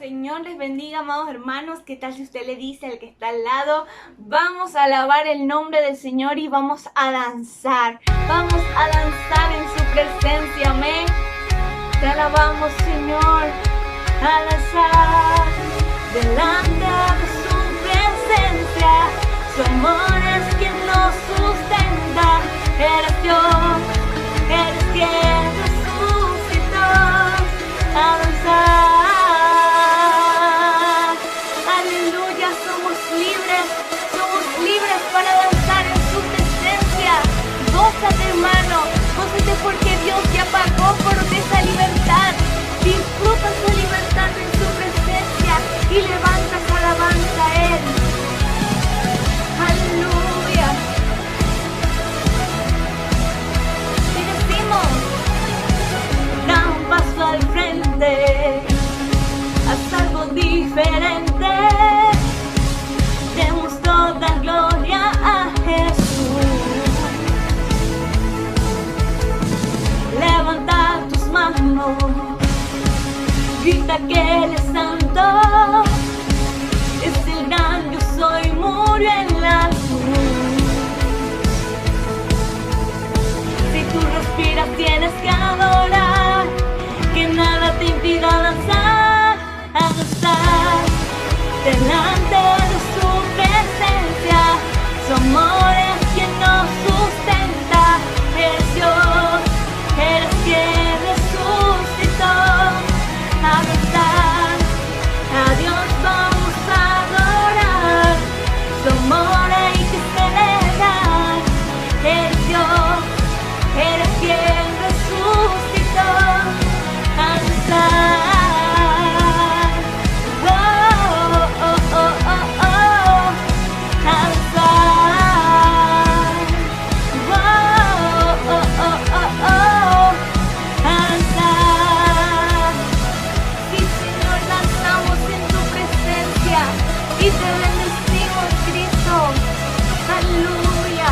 Señor les bendiga, amados hermanos. ¿Qué tal si usted le dice al que está al lado? Vamos a alabar el nombre del Señor y vamos a danzar. Vamos a danzar en su presencia, amén. Te alabamos, Señor, a danzar delante de su presencia. Su amor es quien nos sustenta. Eres Dios, eres quien resucitó. A danzar. Para danzar en su presencia. Gózate, hermano, gózate porque Dios ya pagó por esa libertad. Disfruta su libertad en su presencia y levantas alabanza a Él. Aleluya. Y decimos, da un paso al frente, haz algo diferente. Demos toda gloria a Jesús. Levanta tus manos, grita que Él es santo. Es el gran yo soy, murió en la cruz. Si tú respiras tienes que adorar, que nada te impida danzar, a gozar delante de su presencia. Su amor es quien nos sustenta. Eres Dios, eres quien resucitó. A gozar, a Dios vamos a adorar. Su amor hay que celebrar. Eres Dios, eres quien resucitó. A gozar. Y te bendecimos, Cristo. Aleluya.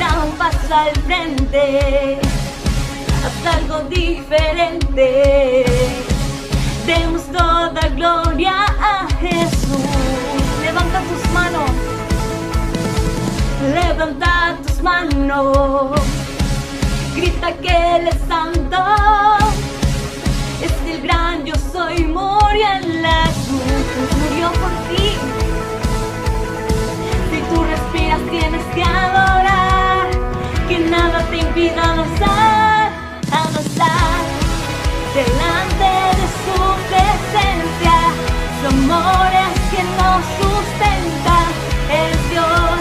Da un paso al frente, haz algo diferente. Demos toda gloria a Jesús. Levanta tus manos. Levanta tus manos. Grita que Él es santo. Es el gran yo soy, murió en la cruz, murió por ti. Si tú respiras tienes que adorar, que nada te impida danzar, a gozar delante de su presencia. Su amor es quien nos sustenta. Eres Dios,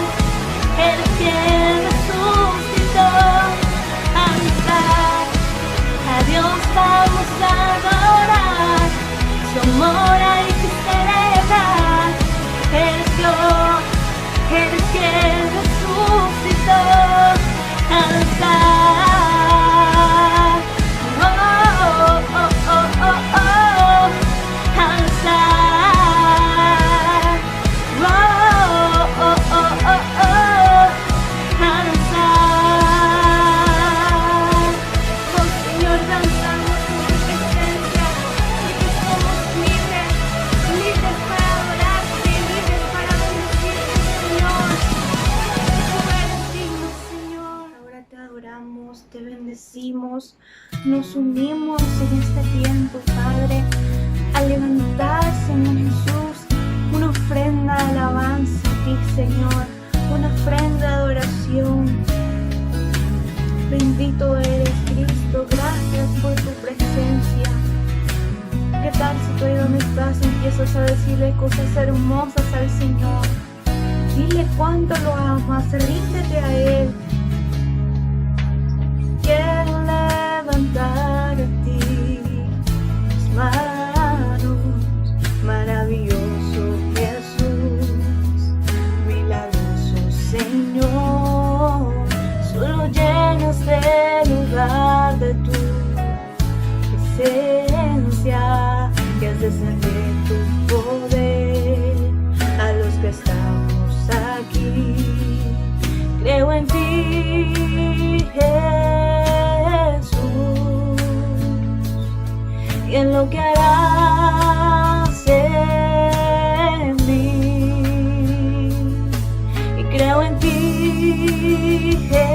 eres quien resucitó. A gozar, a Dios vamos a adorar. Su amor hay que celebrar. Eres Dios, eres quien resucitó. A danzar. Oh, oh, oh, oh, oh, oh. A danzar. Oh, oh, oh, oh, oh. A danzar. Oh, Señor, danzamos en tu presencia. Y que somos libres, libres para adorarte, libres para bendecirte, Señor. Tú eres digno, Señor. Ahora te adoramos, te bendecimos, nos unimos en este tiempo, Padre, a levantar, Señor Jesús, una ofrenda de alabanza a ti, Señor, una ofrenda de adoración. Bendito eres, Cristo, gracias por tu presencia. ¿Qué tal si tú ahí donde estás empiezas a decirle cosas hermosas al Señor? Dile cuánto lo amas, ríndete a Él. Quiero levantar a ti mis manos, maravilloso Jesús, milagroso Señor. Solo llenas el lugar de tu presencia, que haces sentir tu poder a los que estamos aquí. Creo en ti, Jesús. y en lo que harás en mí. Y creo en ti, Jesús,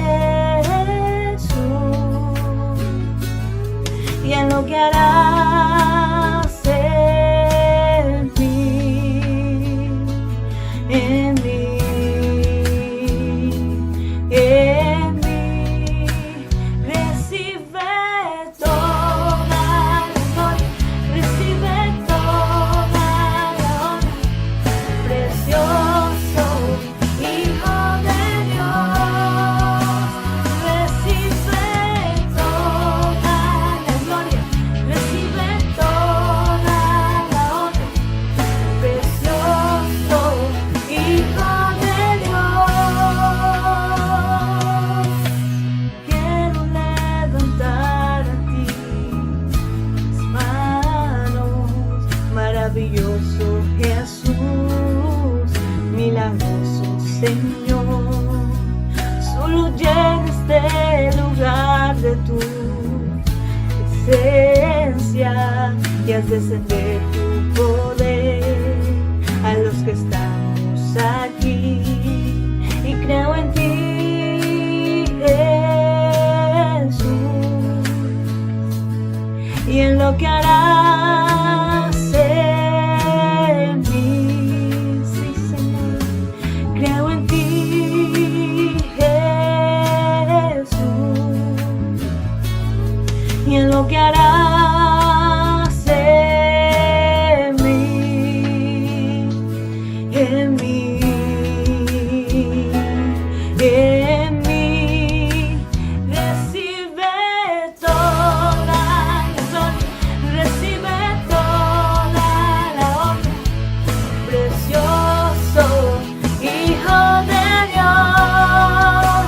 y en lo que harás en mí, en mí, en mí. Recibe toda la gloria, recibe toda la honra, precioso Hijo de Dios. Recibe toda la gloria, recibe toda la honra, precioso Hijo de Dios. Quiero levantar a ti mis manos, maravilloso Jesús, milagroso Señor. Solo llena este lugar de tu presencia y haz descender tu poder a los que estamos aquí. Y creo en ti, Jesús, y en lo que harás en mí. Sí, Señor, creo en ti, Jesús, y en lo que harás en mí, en mí, en mí. Recibe toda la gloria, recibe toda la honra, precioso Hijo de Dios.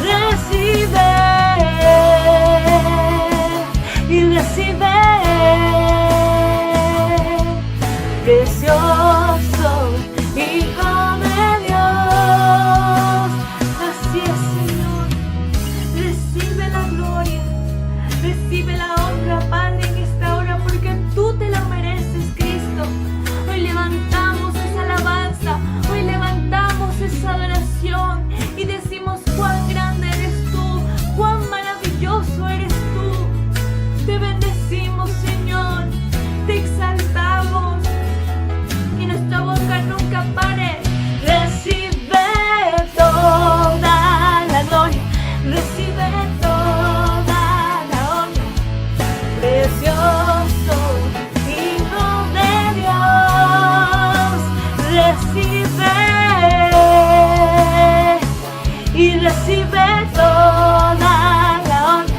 Recibe y recibe, precioso Hijo de Dios. Así es, Señor. Recibe la gloria, recibe la honra, Padre, en esta hora, porque tú te la mereces, Cristo. Hoy levantamos esa alabanza, hoy levantamos esa adoración y decimos cuán grande eres tú, cuán maravilloso eres tú. Te bendecimos, Señor, te exaltamos, que nuestra boca nunca pare. Recibe toda la gloria, recibe toda la honra, precioso Hijo de Dios. Recibe y recibe toda la honra,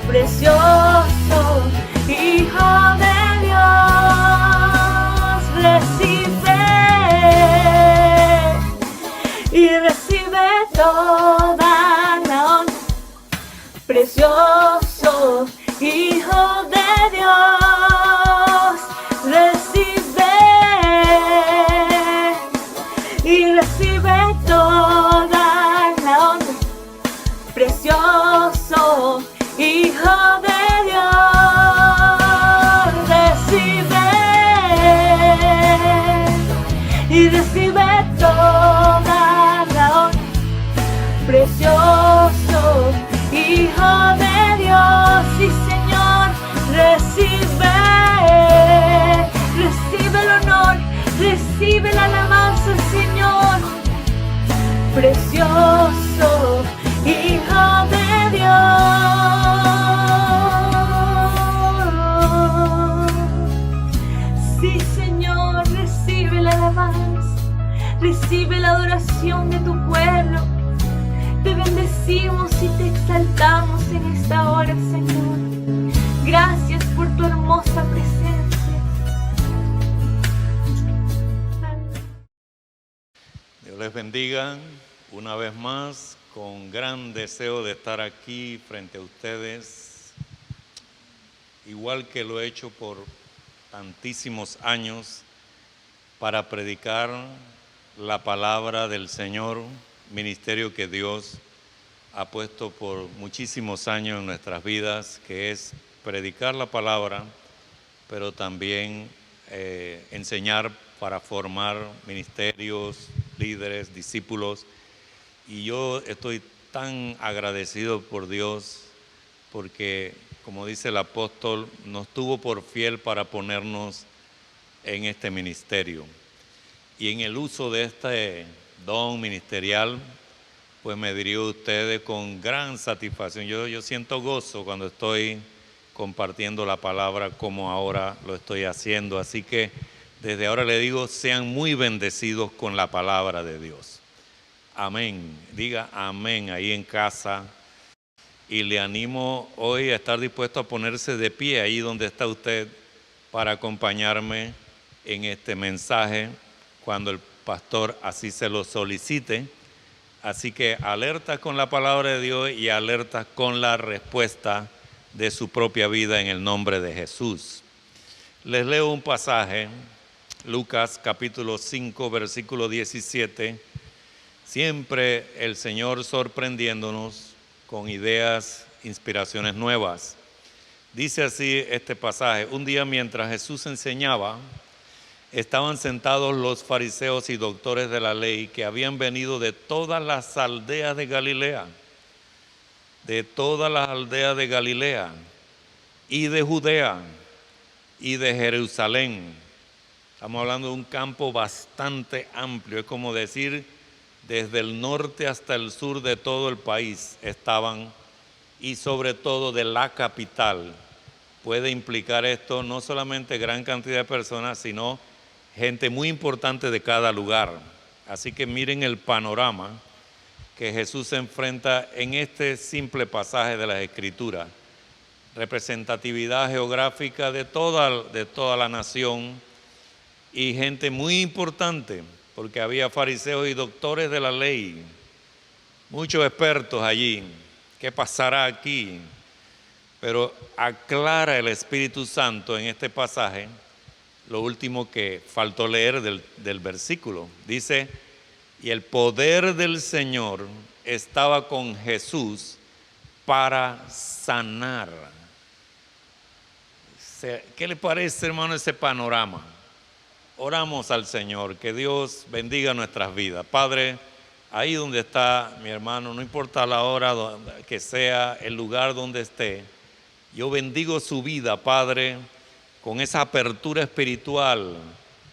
precioso Hijo de Dios. Recibe y recibe toda la honra, precioso Hijo de Dios. Recibe y recibe toda la honra, precioso Hijo de Dios. Recibe y recibe toda la honra, precioso Hijo de Dios. Sí, Señor, recibe, recibe el honor, recibe la alabanza, Señor, precioso Hijo de Dios. Sí, Señor, recibe la alabanza, recibe la adoración de tu pueblo. Te bendecimos y te exaltamos en esta hora, Señor. Gracias por tu hermosa presencia. Dios les bendiga una vez más, con gran deseo de estar aquí frente a ustedes, igual que lo he hecho por tantísimos años, para predicar la palabra del Señor, ministerio que Dios ha puesto por muchísimos años en nuestras vidas, que es predicar la palabra pero también enseñar para formar ministerios, líderes, discípulos. Y yo estoy tan agradecido por Dios porque, como dice el apóstol, nos tuvo por fiel para ponernos en este ministerio. Y en el uso de este don ministerial, pues me dirijo a ustedes con gran satisfacción. Yo siento gozo cuando estoy compartiendo la palabra como ahora lo estoy haciendo. Así que desde ahora le digo, sean muy bendecidos con la palabra de Dios. Amén. Diga amén ahí en casa. Y le animo hoy a estar dispuesto a ponerse de pie ahí donde está usted para acompañarme en este mensaje cuando el pastor así se lo solicite. Así que alerta con la palabra de Dios y alerta con la respuesta de su propia vida en el nombre de Jesús. Les leo un pasaje, Lucas capítulo 5, versículo 17. Siempre el Señor sorprendiéndonos con ideas, inspiraciones nuevas. Dice así este pasaje: un día mientras Jesús enseñaba, estaban sentados los fariseos y doctores de la ley que habían venido de todas las aldeas de Galilea, y de Judea y de Jerusalén. Estamos hablando de un campo bastante amplio, es como decir, desde el norte hasta el sur de todo el país estaban, y sobre todo de la capital. Puede implicar esto no solamente gran cantidad de personas, sino gente muy importante de cada lugar. Así que miren el panorama que Jesús se enfrenta en este simple pasaje de las Escrituras. Representatividad geográfica de toda la nación y gente muy importante, porque había fariseos y doctores de la ley, muchos expertos allí. ¿Qué pasará aquí? Pero aclara el Espíritu Santo en este pasaje lo último que faltó leer del versículo. Dice, y el poder del Señor estaba con Jesús para sanar. ¿Qué le parece, hermano, ese panorama? Oramos al Señor, que Dios bendiga nuestras vidas. Padre, ahí donde está mi hermano, no importa la hora que sea, el lugar donde esté, yo bendigo su vida, Padre, con esa apertura espiritual,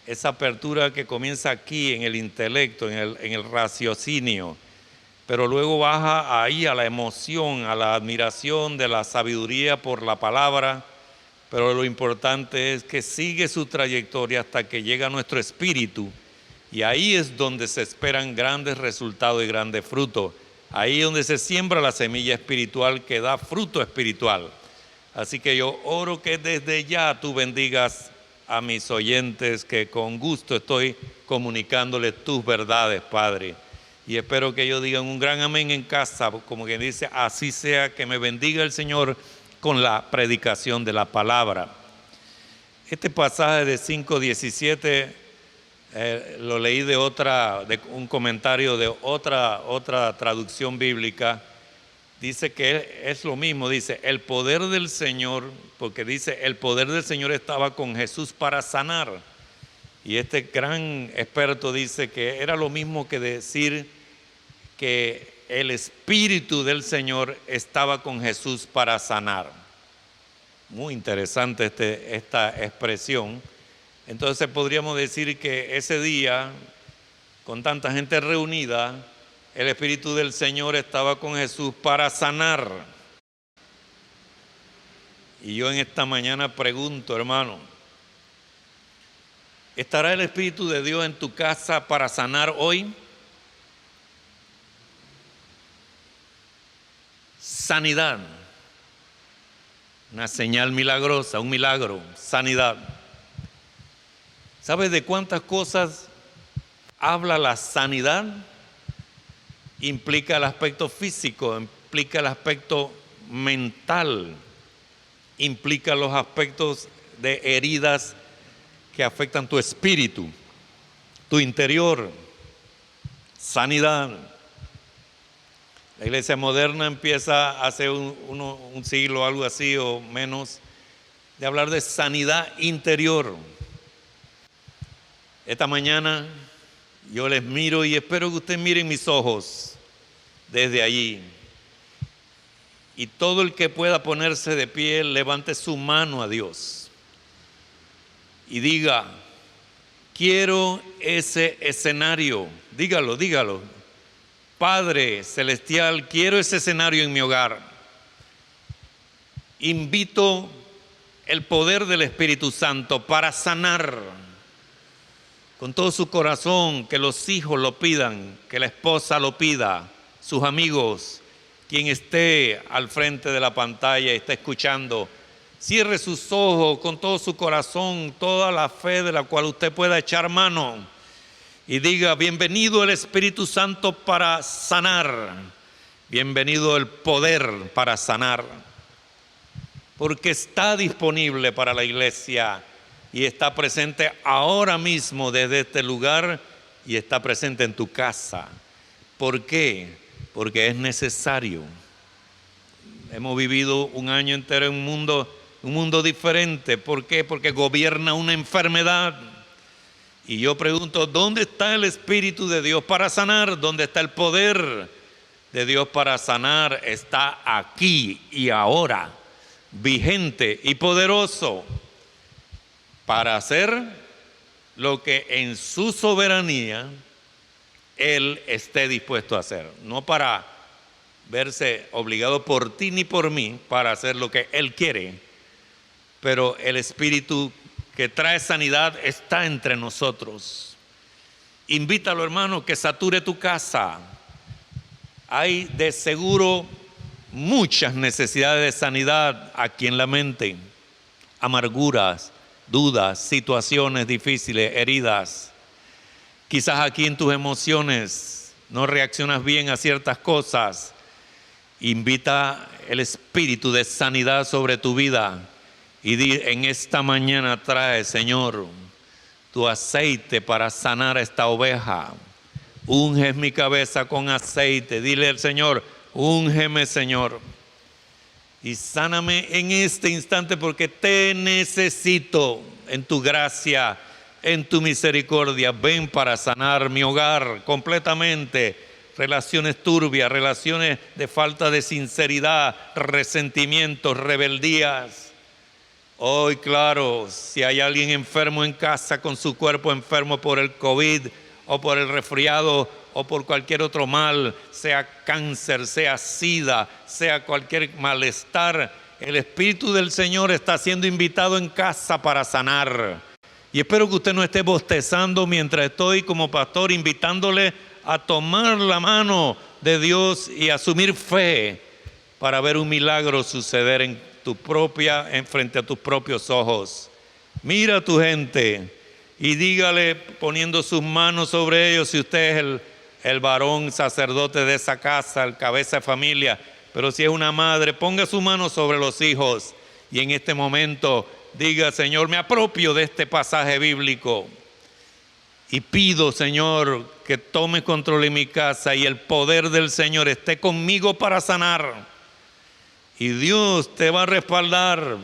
esa apertura que comienza aquí en el intelecto, en el raciocinio, pero luego baja ahí a la emoción, a la admiración de la sabiduría por la palabra. Pero lo importante es que sigue su trayectoria hasta que llega a nuestro espíritu, y ahí es donde se esperan grandes resultados y grandes frutos. Ahí es donde se siembra la semilla espiritual que da fruto espiritual. Así que yo oro que desde ya tú bendigas a mis oyentes, que con gusto estoy comunicándoles tus verdades, Padre. Y espero que ellos digan un gran amén en casa, como quien dice, así sea, que me bendiga el Señor con la predicación de la palabra. Este pasaje de 5:17 lo leí de un comentario de otra traducción bíblica. Dice que es lo mismo, dice el poder del Señor, porque dice el poder del Señor estaba con Jesús para sanar. Y este gran experto dice que era lo mismo que decir que el Espíritu del Señor estaba con Jesús para sanar. Muy interesante esta expresión. Entonces podríamos decir que ese día, con tanta gente reunida, el Espíritu del Señor estaba con Jesús para sanar. Y yo en esta mañana pregunto, hermano, ¿estará el Espíritu de Dios en tu casa para sanar hoy? Sanidad, una señal milagrosa, un milagro, sanidad. ¿Sabes de cuántas cosas habla la sanidad? Implica el aspecto físico, implica el aspecto mental, implica los aspectos de heridas que afectan tu espíritu, tu interior, sanidad. La iglesia moderna empieza hace un siglo, algo así o menos, de hablar de sanidad interior. Esta mañana yo les miro y espero que ustedes miren mis ojos desde allí. Y todo el que pueda ponerse de pie, levante su mano a Dios y diga: quiero ese escenario. Dígalo, dígalo. Padre Celestial, quiero ese escenario en mi hogar. Invito el poder del Espíritu Santo para sanar con todo su corazón, que los hijos lo pidan, que la esposa lo pida, sus amigos, quien esté al frente de la pantalla y está escuchando. Cierre sus ojos con todo su corazón, toda la fe de la cual usted pueda echar mano y diga: bienvenido el Espíritu Santo para sanar, bienvenido el poder para sanar, porque está disponible para la iglesia y está presente ahora mismo desde este lugar y está presente en tu casa. ¿Por qué? Porque es necesario. Hemos vivido un año entero en un mundo diferente. ¿Por qué? Porque gobierna una enfermedad. Y yo pregunto: ¿dónde está el Espíritu de Dios para sanar? ¿Dónde está el poder de Dios para sanar? Está aquí y ahora, vigente y poderoso, para hacer lo que en su soberanía Él esté dispuesto a hacer. No para verse obligado por ti ni por mí para hacer lo que Él quiere, pero el Espíritu que trae sanidad está entre nosotros. Invítalo, hermano, que sature tu casa. Hay de seguro muchas necesidades de sanidad aquí en la mente: amarguras, dudas, situaciones difíciles, heridas. Quizás aquí en tus emociones no reaccionas bien a ciertas cosas. Invita el espíritu de sanidad sobre tu vida y di: en esta mañana trae, Señor, tu aceite para sanar a esta oveja. Unge mi cabeza con aceite. Dile al Señor: úngeme, Señor, y sáname en este instante, porque te necesito en tu gracia, en tu misericordia. Ven para sanar mi hogar completamente. Relaciones turbias, relaciones de falta de sinceridad, resentimientos, rebeldías. Hoy, claro, si hay alguien enfermo en casa, con su cuerpo enfermo por el COVID o por el resfriado o por cualquier otro mal, sea cáncer, sea sida, sea cualquier malestar, el Espíritu del Señor está siendo invitado en casa para sanar. Y espero que usted no esté bostezando mientras estoy como pastor invitándole a tomar la mano de Dios y asumir fe para ver un milagro suceder en frente a tus propios ojos. Mira a tu gente y dígale, poniendo sus manos sobre ellos, si usted es el varón sacerdote de esa casa, el cabeza de familia, pero si es una madre, ponga su mano sobre los hijos y en este momento diga: Señor, me apropio de este pasaje bíblico y pido, Señor, que tome control en mi casa y el poder del Señor esté conmigo para sanar. Y Dios te va a respaldar,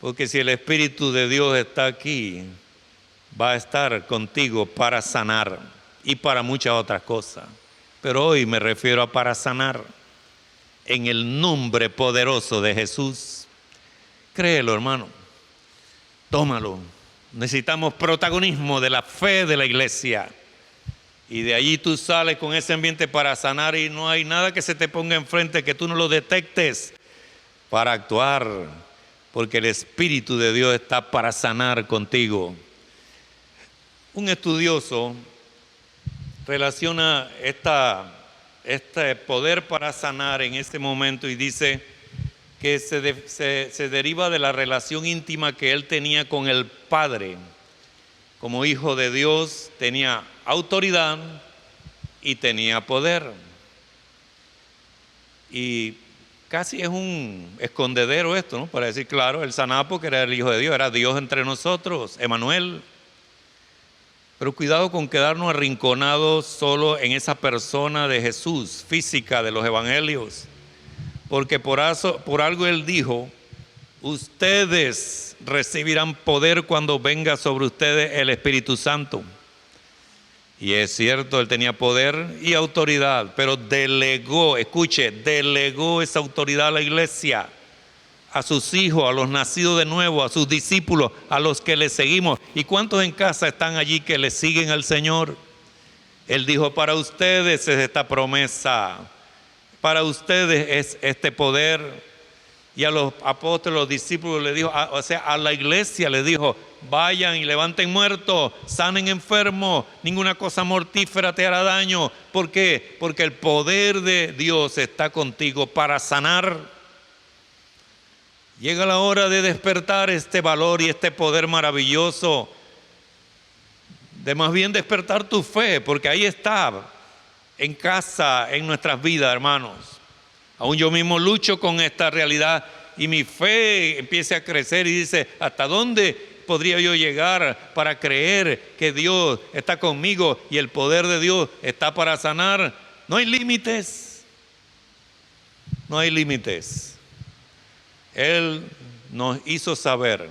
porque si el Espíritu de Dios está aquí, va a estar contigo para sanar y para muchas otras cosas. Pero hoy me refiero a para sanar en el nombre poderoso de Jesús. Créelo, hermano. Tómalo. Necesitamos protagonismo de la fe de la iglesia. Y de allí tú sales con ese ambiente para sanar y no hay nada que se te ponga enfrente que tú no lo detectes para actuar, porque el Espíritu de Dios está para sanar contigo. Un estudioso relaciona este poder para sanar en este momento y dice que se deriva de la relación íntima que él tenía con el Padre. Como hijo de Dios tenía autoridad y tenía poder. Y casi es un escondedero esto, ¿no? Para decir, claro, él sanaba porque era el Hijo de Dios, era Dios entre nosotros, Emmanuel. Pero cuidado con quedarnos arrinconados solo en esa persona de Jesús, física de los evangelios. Porque por algo él dijo: ustedes recibirán poder cuando venga sobre ustedes el Espíritu Santo. Y es cierto, él tenía poder y autoridad, pero delegó esa autoridad a la iglesia, a sus hijos, a los nacidos de nuevo, a sus discípulos, a los que le seguimos. ¿Y cuántos en casa están allí que le siguen al Señor? Él dijo, para ustedes es esta promesa, para ustedes es este poder. Y a los apóstoles, los discípulos le dijo, a la iglesia le dijo, vayan y levanten muertos, sanen enfermos, ninguna cosa mortífera te hará daño. ¿Por qué? Porque el poder de Dios está contigo para sanar. Llega la hora de despertar este valor y este poder maravilloso, de más bien despertar tu fe, porque ahí está, en casa, en nuestras vidas, hermanos. Aún yo mismo lucho con esta realidad y mi fe empieza a crecer y dice, ¿hasta dónde podría yo llegar para creer que Dios está conmigo y el poder de Dios está para sanar? No hay límites, no hay límites. Él nos hizo saber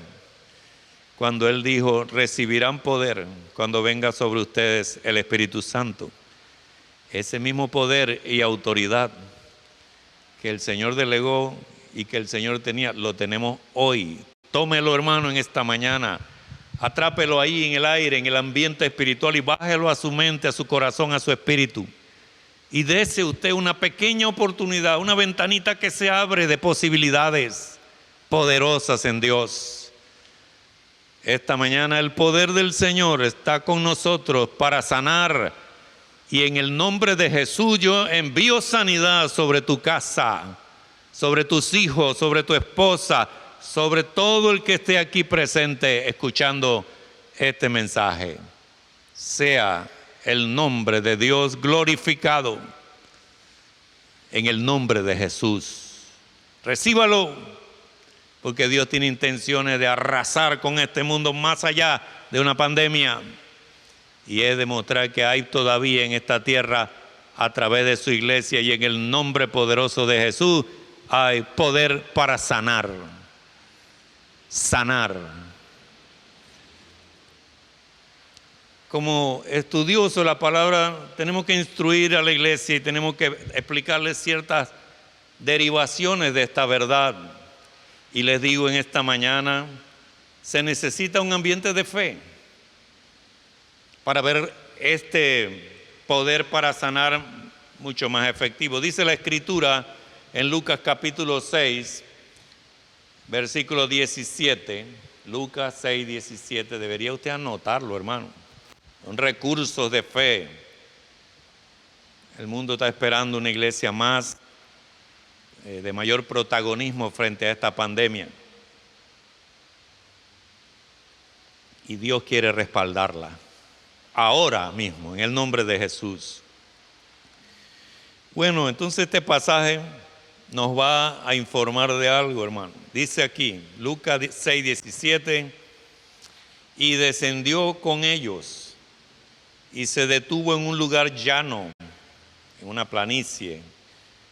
cuando Él dijo, recibirán poder cuando venga sobre ustedes el Espíritu Santo. Ese mismo poder y autoridad que el Señor delegó y que el Señor tenía, lo tenemos hoy. Tómelo, hermano, en esta mañana. Atrápelo ahí en el aire, en el ambiente espiritual y bájelo a su mente, a su corazón, a su espíritu. Y dése usted una pequeña oportunidad, una ventanita que se abre de posibilidades poderosas en Dios. Esta mañana el poder del Señor está con nosotros para sanar. Y en el nombre de Jesús yo envío sanidad sobre tu casa, sobre tus hijos, sobre tu esposa, sobre todo el que esté aquí presente escuchando este mensaje. Sea el nombre de Dios glorificado en el nombre de Jesús. Recíbalo, porque Dios tiene intenciones de arrasar con este mundo más allá de una pandemia. Y es demostrar que hay todavía en esta tierra, a través de su iglesia y en el nombre poderoso de Jesús, hay poder para sanar. Sanar. Como estudioso de la palabra, tenemos que instruir a la iglesia y tenemos que explicarles ciertas derivaciones de esta verdad. Y les digo en esta mañana, se necesita un ambiente de fe para ver este poder para sanar mucho más efectivo. Dice la Escritura en Lucas capítulo 6, versículo 17. Lucas 6, 17. Debería usted anotarlo, hermano. Son recursos de fe. El mundo está esperando una iglesia más, de mayor protagonismo frente a esta pandemia. Y Dios quiere respaldarla. Ahora mismo, en el nombre de Jesús. Bueno, entonces este pasaje nos va a informar de algo, hermano. Dice aquí, Lucas 6, 17, y descendió con ellos y se detuvo en un lugar llano, en una planicie,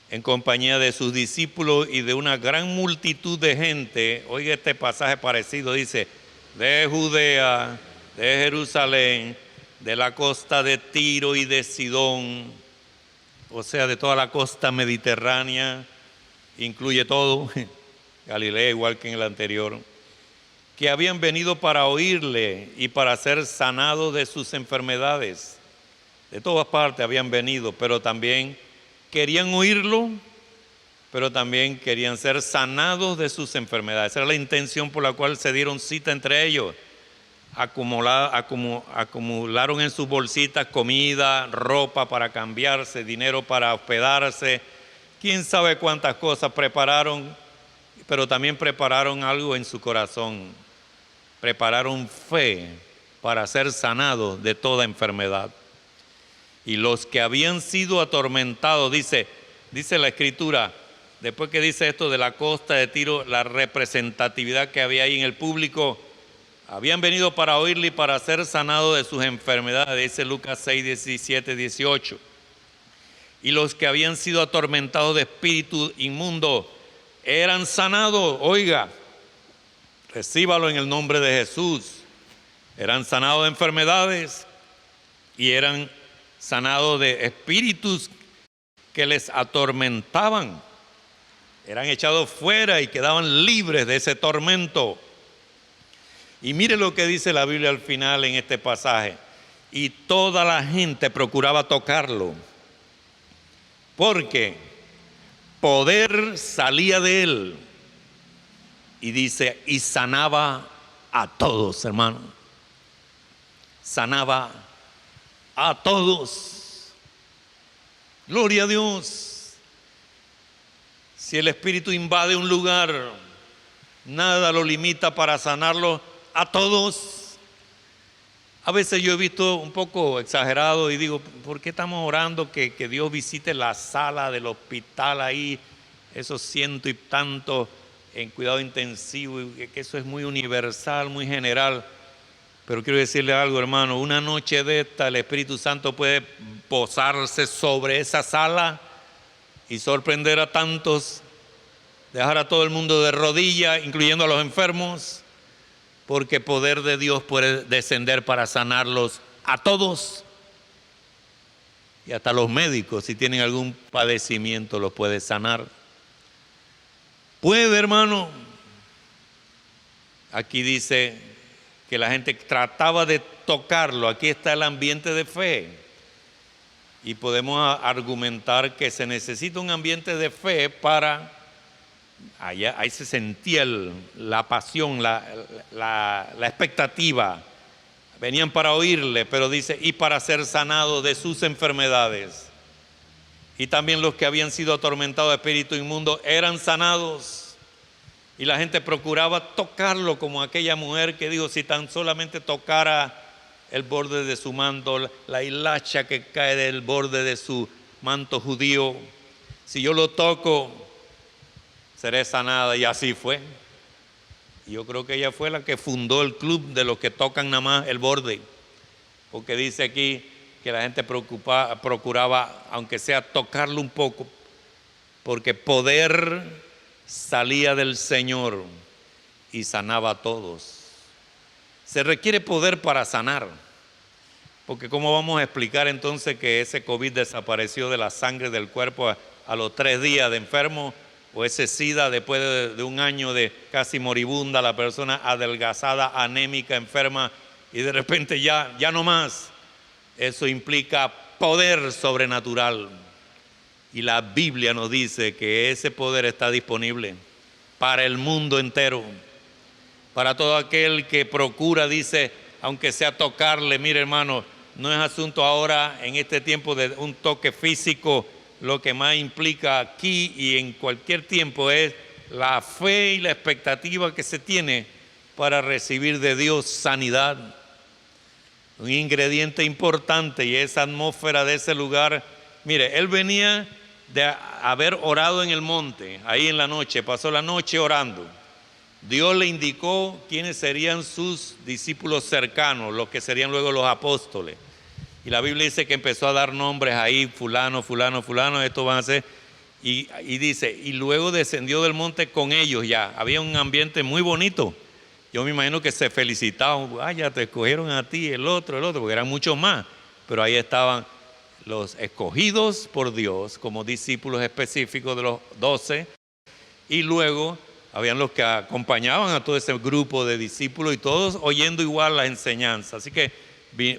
en compañía de sus discípulos y de una gran multitud de gente. Oiga este pasaje parecido, dice, de Judea, de Jerusalén, de la costa de Tiro y de Sidón, o sea, de toda la costa mediterránea, incluye todo, Galilea igual que en el anterior, que habían venido para oírle y para ser sanados de sus enfermedades. De todas partes habían venido, pero también querían oírlo, pero también querían ser sanados de sus enfermedades. Esa era la intención por la cual se dieron cita entre ellos. Acumularon en sus bolsitas comida, ropa para cambiarse, dinero para hospedarse, quién sabe cuántas cosas prepararon, pero también prepararon algo en su corazón, prepararon fe para ser sanados de toda enfermedad. Y los que habían sido atormentados, dice la Escritura, después que dice esto de la costa de Tiro, la representatividad que había ahí en el público, habían venido para oírle y para ser sanados de sus enfermedades, dice Lucas 6, 17, 18. Y los que habían sido atormentados de espíritu inmundo eran sanados, oiga, recíbalo en el nombre de Jesús. Eran sanados de enfermedades y eran sanados de espíritus que les atormentaban. Eran echados fuera y quedaban libres de ese tormento. Y mire lo que dice la Biblia al final en este pasaje. Y toda la gente procuraba tocarlo, porque poder salía de él. Y dice, y sanaba a todos, hermano. Sanaba a todos. Gloria a Dios. Si el Espíritu invade un lugar, nada lo limita para sanarlo a todos. A veces yo he visto un poco exagerado y digo, ¿por qué estamos orando que Dios visite la sala del hospital ahí, esos ciento y tantos en cuidado intensivo, y que eso es muy universal, muy general? Pero quiero decirle algo, hermano, una noche de esta el Espíritu Santo puede posarse sobre esa sala y sorprender a tantos, dejar a todo el mundo de rodillas, incluyendo a los enfermos, porque poder de Dios puede descender para sanarlos a todos. Y hasta los médicos, si tienen algún padecimiento, los puede sanar. Puede, hermano. Aquí dice que la gente trataba de tocarlo. Aquí está el ambiente de fe. Y podemos argumentar que se necesita un ambiente de fe para... Ahí se sentía la pasión, la expectativa. Venían para oírle, pero dice, y para ser sanados de sus enfermedades. Y también los que habían sido atormentados de espíritu inmundo eran sanados. Y la gente procuraba tocarlo, como aquella mujer que dijo, si tan solamente tocara el borde de su manto, la hilacha que cae del borde de su manto judío, si yo lo toco, seré sanada. Y así fue. Y yo creo que ella fue la que fundó el club de los que tocan nada más el borde, porque dice aquí que la gente procuraba, aunque sea tocarlo un poco, porque poder salía del Señor y sanaba a todos. Se requiere poder para sanar, porque ¿cómo vamos a explicar entonces que ese COVID desapareció de la sangre del cuerpo a los 3 días de enfermo? O ese SIDA después de un año de casi moribunda, la persona adelgazada, anémica, enferma, y de repente ya no más. Eso implica poder sobrenatural. Y la Biblia nos dice que ese poder está disponible para el mundo entero. Para todo aquel que procura, dice, aunque sea tocarle. Mire, hermano, no es asunto ahora en este tiempo de un toque físico. Lo que más implica aquí y en cualquier tiempo es la fe y la expectativa que se tiene para recibir de Dios sanidad. Un ingrediente importante, y esa atmósfera de ese lugar. Mire, él venía de haber orado en el monte, ahí en la noche, pasó la noche orando. Dios le indicó quiénes serían sus discípulos cercanos, los que serían luego los apóstoles. Y la Biblia dice que empezó a dar nombres ahí, fulano, estos van a ser. Y dice, y luego descendió del monte con ellos ya. Había un ambiente muy bonito. Yo me imagino que se felicitaban, ya te escogieron a ti, el otro, porque eran muchos más. Pero ahí estaban los escogidos por Dios como discípulos específicos de los 12. Y luego habían los que acompañaban a todo ese grupo de discípulos y todos oyendo igual la enseñanza. Así que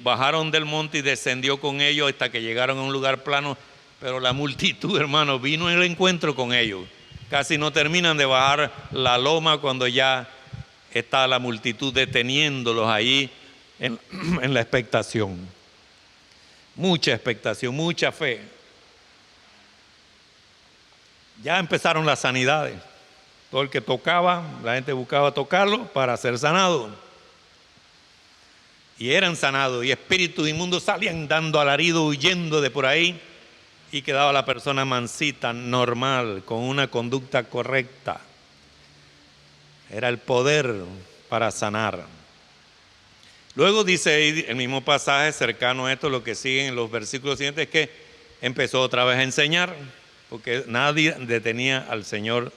bajaron del monte y descendió con ellos hasta que llegaron a un lugar plano, pero la multitud, hermano, vino en el encuentro con ellos. Casi no terminan de bajar la loma cuando ya está la multitud deteniéndolos ahí en la expectación. Mucha expectación, mucha fe. Ya empezaron las sanidades. Todo el que tocaba, la gente buscaba tocarlo para ser sanado. Y eran sanados, y espíritus inmundos salían dando alarido, huyendo de por ahí, y quedaba la persona mansita, normal, con una conducta correcta. Era el poder para sanar. Luego dice el mismo pasaje cercano a esto, lo que sigue en los versículos siguientes, es que empezó otra vez a enseñar, porque nadie detenía al Señor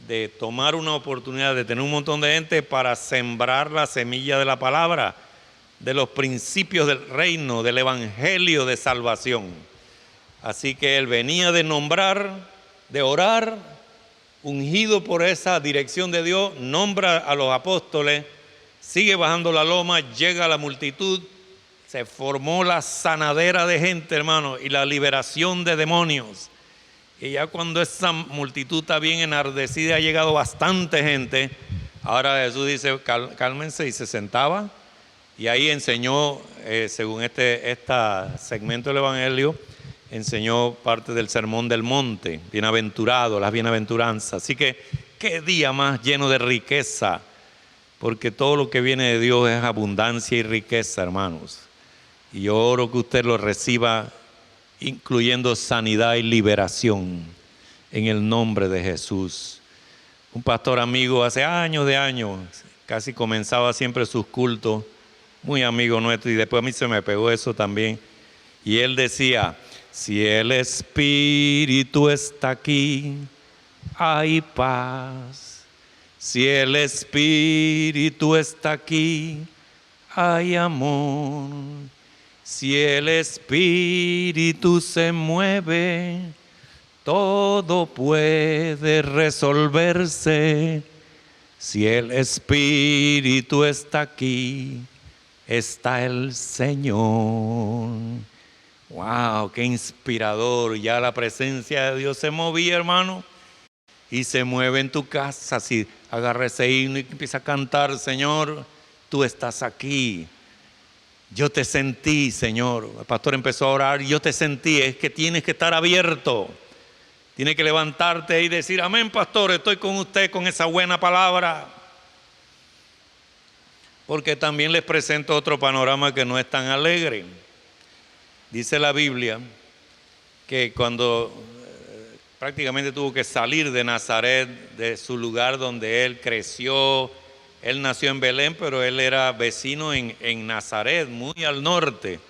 de tomar una oportunidad de tener un montón de gente para sembrar la semilla de la palabra, de los principios del reino, del evangelio de salvación. Así que él venía de nombrar, de orar, ungido por esa dirección de Dios, nombra a los apóstoles, sigue bajando la loma, llega a la multitud, se formó la sanadera de gente, hermano, y la liberación de demonios. Y ya cuando esa multitud está bien enardecida, ha llegado bastante gente, ahora Jesús dice, cálmense, y se sentaba, y ahí enseñó, según este segmento del Evangelio, enseñó parte del Sermón del Monte, bienaventurado, las bienaventuranzas. Así que, qué día más lleno de riqueza, porque todo lo que viene de Dios es abundancia y riqueza, hermanos. Y yo oro que usted lo reciba, incluyendo sanidad y liberación, en el nombre de Jesús. Un pastor amigo hace años de años, casi comenzaba siempre sus cultos, muy amigo nuestro, y después a mí se me pegó eso también. Y él decía, si el Espíritu está aquí, hay paz. Si el Espíritu está aquí, hay amor. Si el Espíritu se mueve, todo puede resolverse. Si el Espíritu está aquí, está el Señor. ¡Wow! ¡Qué inspirador! Ya la presencia de Dios se movía, hermano, y se mueve en tu casa. Así, agarra ese himno y empieza a cantar, Señor, tú estás aquí. Yo te sentí, Señor. El pastor empezó a orar, yo te sentí. Es que tienes que estar abierto. Tienes que levantarte y decir, amén, pastor, estoy con usted con esa buena palabra. Porque también les presento otro panorama que no es tan alegre. Dice la Biblia que cuando prácticamente tuvo que salir de Nazaret, de su lugar donde él creció, él nació en Belén, pero él era vecino en Nazaret, muy al norte.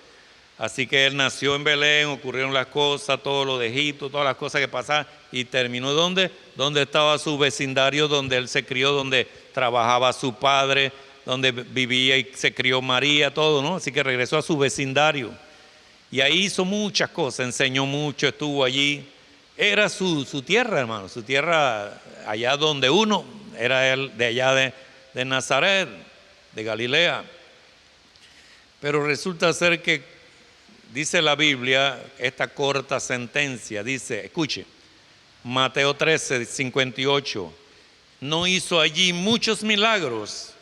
Así que él nació en Belén, ocurrieron las cosas, todo lo de Egipto, todas las cosas que pasaban, y terminó ¿dónde? Donde estaba su vecindario, donde él se crió, donde trabajaba su padre, donde vivía y se crió María, todo, ¿no? Así que regresó a su vecindario. Y ahí hizo muchas cosas, enseñó mucho, estuvo allí. Era su tierra, hermano, su tierra allá donde uno, era él de allá de Nazaret, de Galilea. Pero resulta ser que, dice la Biblia, esta corta sentencia, dice, escuche, Mateo 13, 58, no hizo allí muchos milagros,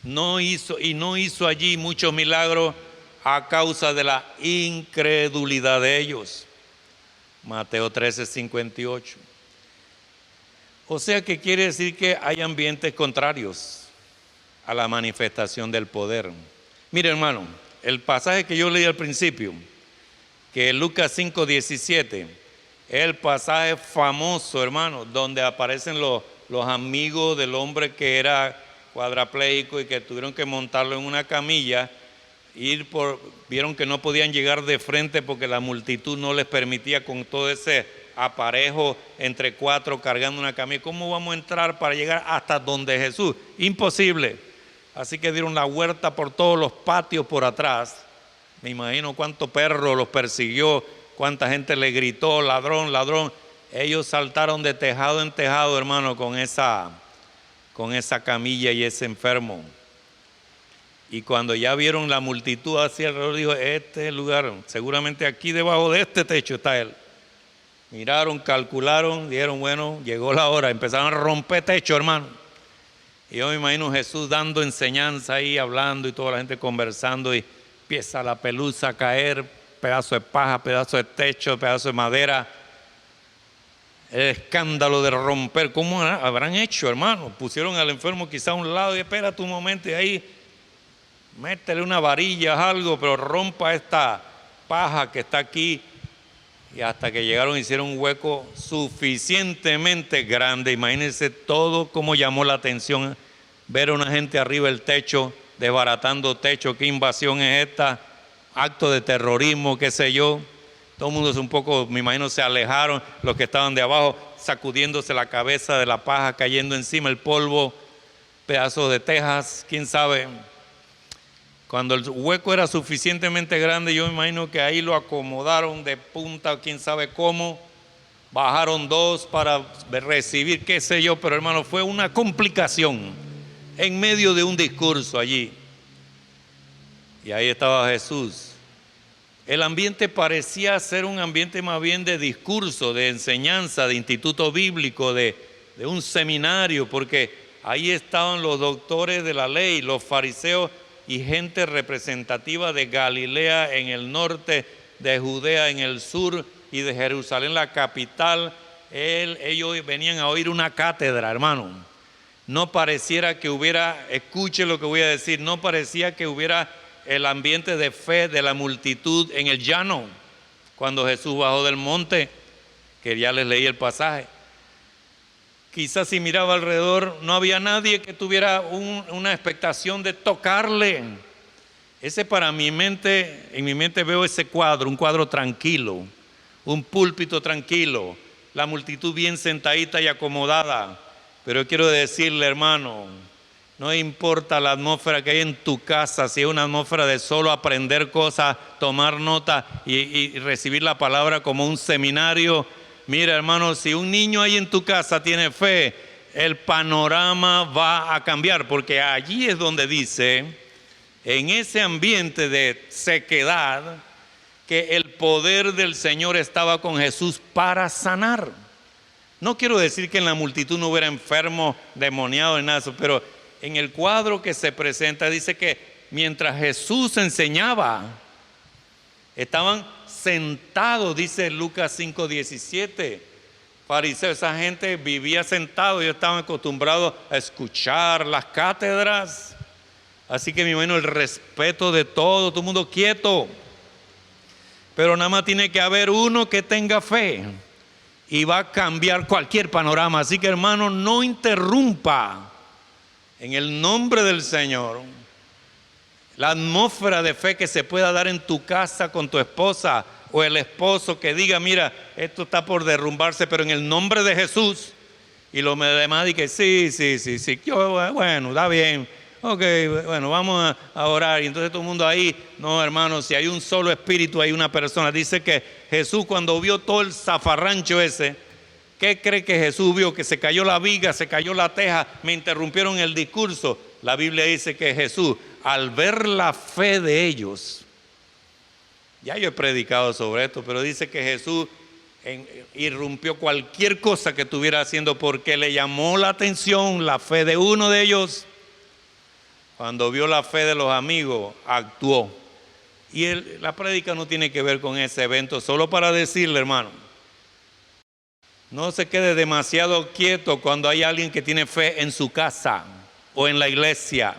no hizo allí muchos milagros a causa de la incredulidad de ellos. Mateo 13, 58. O sea que quiere decir que hay ambientes contrarios a la manifestación del poder. Mire, hermano, el pasaje que yo leí al principio, que es Lucas 5, 17, es el pasaje famoso, hermano, donde aparecen los amigos del hombre que era cuadrapléjico y que tuvieron que montarlo en una camilla. Vieron que no podían llegar de frente porque la multitud no les permitía con todo ese aparejo entre cuatro cargando una camilla. ¿Cómo vamos a entrar para llegar hasta donde Jesús? Imposible. Así que dieron la vuelta por todos los patios por atrás. Me imagino cuánto perro los persiguió, cuánta gente le gritó, ladrón, ladrón. Ellos saltaron de tejado en tejado, hermano, con esa camilla y ese enfermo. Y cuando ya vieron la multitud hacia alrededor, dijo, este es el lugar, seguramente aquí debajo de este techo está él. Miraron, calcularon, dijeron, bueno, llegó la hora, empezaron a romper techo, hermano. Y yo me imagino Jesús dando enseñanza ahí, hablando y toda la gente conversando, y empieza la pelusa a caer, pedazo de paja, pedazo de techo, pedazo de madera. El escándalo de romper, ¿cómo habrán hecho, hermano? Pusieron al enfermo quizá a un lado y espera un momento y ahí métele una varilla, algo, pero rompa esta paja que está aquí. Y hasta que llegaron hicieron un hueco suficientemente grande. Imagínense todo como llamó la atención ver a una gente arriba del techo, desbaratando techo. ¿Qué invasión es esta? Acto de terrorismo, qué sé yo. Todo el mundo es un poco, me imagino, se alejaron. Los que estaban de abajo sacudiéndose la cabeza de la paja, cayendo encima el polvo, pedazos de tejas, quién sabe. Cuando el hueco era suficientemente grande, yo me imagino que ahí lo acomodaron de punta, quién sabe cómo. Bajaron dos para recibir, qué sé yo, pero hermano, fue una complicación en medio de un discurso allí. Y ahí estaba Jesús. El ambiente parecía ser un ambiente más bien de discurso, de enseñanza, de instituto bíblico, de un seminario, porque ahí estaban los doctores de la ley, los fariseos y gente representativa de Galilea en el norte, de Judea en el sur y de Jerusalén la capital. Ellos venían a oír una cátedra, hermano. No pareciera que hubiera, escuche lo que voy a decir, no parecía que hubiera el ambiente de fe de la multitud en el llano, cuando Jesús bajó del monte, que ya les leí el pasaje. Quizás si miraba alrededor no había nadie que tuviera una expectación de tocarle. Ese para mi mente, en mi mente veo ese cuadro, un cuadro tranquilo, un púlpito tranquilo, la multitud bien sentadita y acomodada. Pero quiero decirle, hermano, no importa la atmósfera que hay en tu casa, si es una atmósfera de solo aprender cosas, tomar nota y recibir la palabra como un seminario. Mira, hermano, si un niño ahí en tu casa tiene fe, el panorama va a cambiar, porque allí es donde dice, en ese ambiente de sequedad, que el poder del Señor estaba con Jesús para sanar. No quiero decir que en la multitud no hubiera enfermos, demoniados, ni nada de eso, pero en el cuadro que se presenta dice que mientras Jesús enseñaba, estaban sentados, dice Lucas 5:17. Fariseos, esa gente vivía sentado, ellos estaban acostumbrados a escuchar las cátedras. Así que me imagino el respeto de todo el mundo quieto. Pero nada más tiene que haber uno que tenga fe y va a cambiar cualquier panorama. Así que, hermano, no interrumpa en el nombre del Señor la atmósfera de fe que se pueda dar en tu casa con tu esposa o el esposo, que diga, mira, esto está por derrumbarse, pero en el nombre de Jesús. Y los demás dicen, sí, yo, bueno, está bien, ok, bueno, vamos a orar. Y entonces todo el mundo ahí, no, hermano, si hay un solo espíritu, hay una persona. Dice que Jesús, cuando vio todo el zafarrancho ese, ¿qué cree que Jesús vio? Que se cayó la viga, se cayó la teja, me interrumpieron el discurso. La Biblia dice que Jesús, al ver la fe de ellos, ya yo he predicado sobre esto, pero dice que Jesús irrumpió cualquier cosa que estuviera haciendo porque le llamó la atención la fe de uno de ellos. Cuando vio la fe de los amigos, actuó. Y la prédica no tiene que ver con ese evento, solo para decirle, hermano, no se quede demasiado quieto cuando hay alguien que tiene fe en su casa o en la iglesia,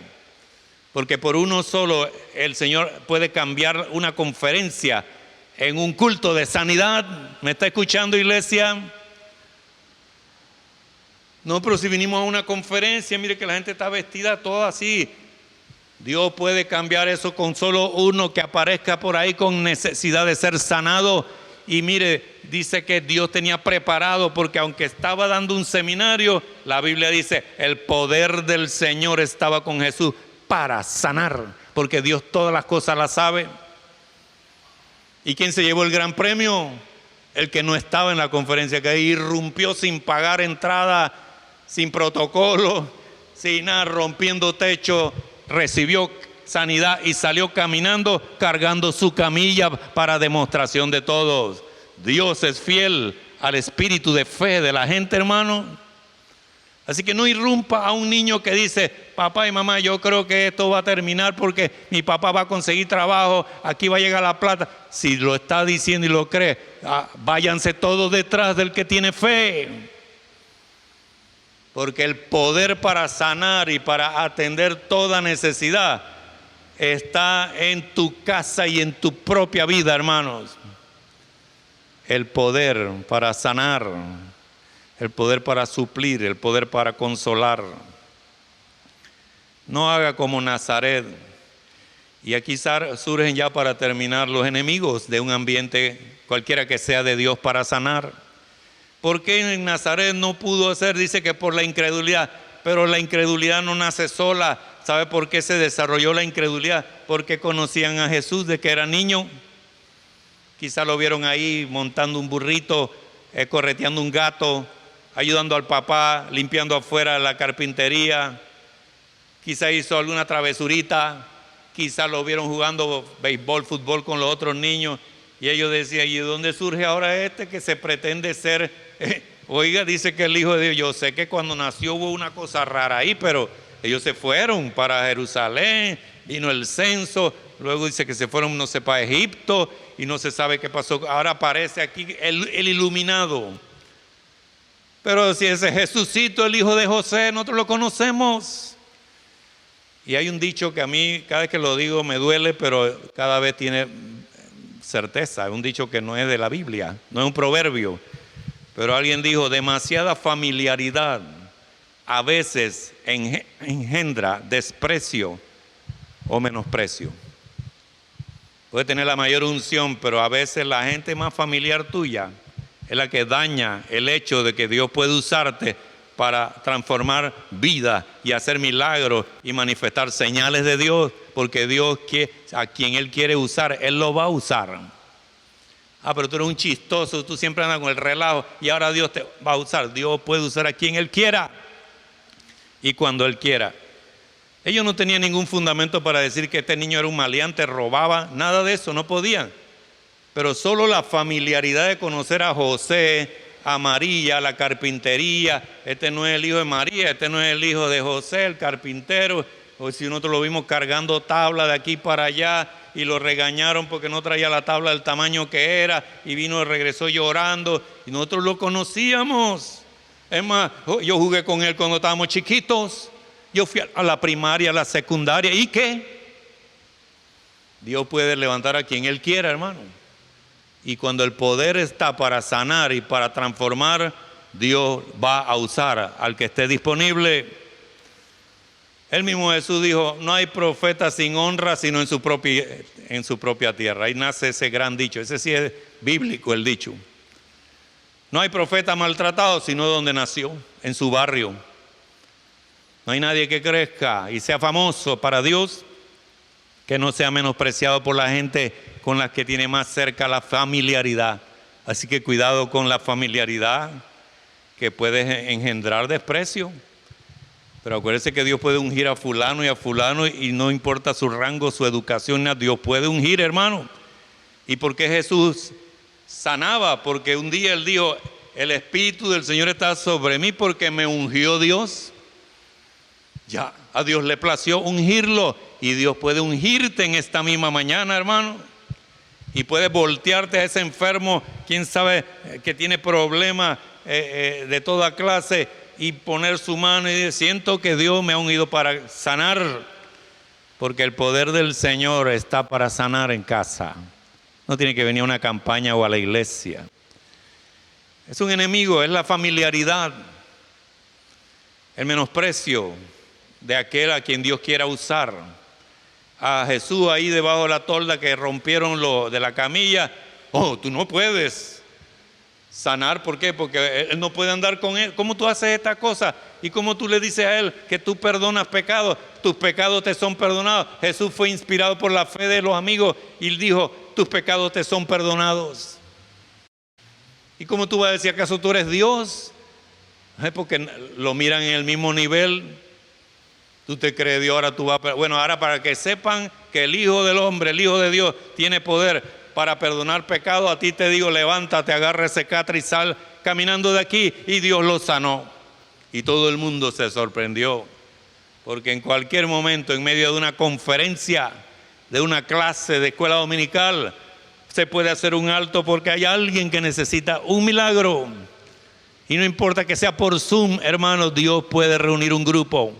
porque por uno solo el Señor puede cambiar una conferencia en un culto de sanidad. ¿Me está escuchando, iglesia? No, pero si vinimos a una conferencia, mire que la gente está vestida toda así. Dios puede cambiar eso con solo uno que aparezca por ahí con necesidad de ser sanado. Y mire, dice que Dios tenía preparado, porque aunque estaba dando un seminario, la Biblia dice, el poder del Señor estaba con Jesús para sanar, porque Dios todas las cosas las sabe. ¿Y quién se llevó el gran premio? El que no estaba en la conferencia, que irrumpió sin pagar entrada, sin protocolo, sin nada, rompiendo techo, recibió sanidad y salió caminando cargando su camilla para demostración de todos. Dios es fiel al espíritu de fe de la gente, hermano. Así que no irrumpa a un niño que dice, papá y mamá, yo creo que esto va a terminar porque mi papá va a conseguir trabajo, aquí va a llegar la plata. Si lo está diciendo y lo cree, váyanse todos detrás del que tiene fe. Porque el poder para sanar y para atender toda necesidad está en tu casa y en tu propia vida, hermanos. El poder para sanar, el poder para suplir, el poder para consolar. No haga como Nazaret. Y aquí surgen, ya para terminar, los enemigos de un ambiente cualquiera que sea de Dios para sanar. ¿Por qué en Nazaret no pudo hacer? Dice que por la incredulidad, pero la incredulidad no nace sola. ¿Sabe por qué se desarrolló la incredulidad? Porque conocían a Jesús de que era niño. Quizá lo vieron ahí montando un burrito, correteando un gato, ayudando al papá, limpiando afuera la carpintería. Quizá hizo alguna travesurita, quizá lo vieron jugando béisbol, fútbol con los otros niños. Y ellos decían, ¿y de dónde surge ahora este que se pretende ser? Oiga, dice que el Hijo de Dios. Yo sé que cuando nació hubo una cosa rara ahí, pero ellos se fueron para Jerusalén, vino el censo, luego dice que se fueron, no sé, para Egipto, y no se sabe qué pasó. Ahora aparece aquí el iluminado. Pero si ese Jesucito, el hijo de José, nosotros lo conocemos. Y hay un dicho que a mí, cada vez que lo digo, me duele, pero cada vez tiene certeza. Es un dicho que no es de la Biblia, no es un proverbio. Pero alguien dijo, demasiada familiaridad a veces engendra desprecio o menosprecio. Puede tener la mayor unción, pero a veces la gente más familiar tuya es la que daña el hecho de que Dios puede usarte para transformar vida y hacer milagros y manifestar señales de Dios, porque Dios, a quien Él quiere usar, Él lo va a usar. Pero tú eres un chistoso, tú siempre andas con el relajo y ahora Dios te va a usar. Dios puede usar a quien Él quiera y cuando Él quiera. Ellos no tenían ningún fundamento para decir que este niño era un maleante, robaba, nada de eso, no podían. Pero solo la familiaridad de conocer a José, a María, la carpintería, este no es el hijo de María, este no es el hijo de José, el carpintero, o si nosotros lo vimos cargando tabla de aquí para allá y lo regañaron porque no traía la tabla del tamaño que era y vino y regresó llorando y nosotros lo conocíamos. Es más, yo jugué con él cuando estábamos chiquitos, yo fui a la primaria, a la secundaria, ¿y qué? Dios puede levantar a quien Él quiera, hermano. Y cuando el poder está para sanar y para transformar, Dios va a usar al que esté disponible. El mismo Jesús dijo, no hay profeta sin honra sino en su propia tierra. Ahí nace ese gran dicho, ese sí es bíblico el dicho. No hay profeta maltratado sino donde nació, en su barrio. No hay nadie que crezca y sea famoso para Dios que no sea menospreciado por la gente con la que tiene más cerca la familiaridad. Así que cuidado con la familiaridad que puede engendrar desprecio. Pero acuérdense que Dios puede ungir a fulano y no importa su rango, su educación, nada. Dios puede ungir, hermano. ¿Y por qué Jesús sanaba? Porque un día Él dijo, el Espíritu del Señor está sobre mí porque me ungió Dios. Ya, a Dios le plació ungirlo y Dios puede ungirte en esta misma mañana, hermano. Y puede voltearte a ese enfermo, quién sabe, que tiene problemas de toda clase y poner su mano y decir, siento que Dios me ha ungido para sanar, porque el poder del Señor está para sanar en casa. No tiene que venir a una campaña o a la iglesia. Es un enemigo, es la familiaridad, el menosprecio de aquel a quien Dios quiera usar. A Jesús ahí debajo de la tolda que rompieron lo de la camilla, tú no puedes sanar. ¿Por qué? Porque Él no puede andar con él. ¿Cómo tú haces esta cosa? ¿Y cómo tú le dices a Él que tú perdonas pecados? Tus pecados te son perdonados. Jesús fue inspirado por la fe de los amigos y dijo, tus pecados te son perdonados. ¿Y cómo tú vas a decir, acaso tú eres Dios? Porque lo miran en el mismo nivel. Tú te crees Dios, ahora tú vas a... Bueno, ahora para que sepan que el Hijo del Hombre, el Hijo de Dios, tiene poder para perdonar pecados, a ti te digo, levántate, agarra ese catre y sal caminando de aquí. Y Dios lo sanó. Y todo el mundo se sorprendió. Porque en cualquier momento, en medio de una conferencia, de una clase de escuela dominical, se puede hacer un alto porque hay alguien que necesita un milagro. Y no importa que sea por Zoom, hermanos, Dios puede reunir un grupo.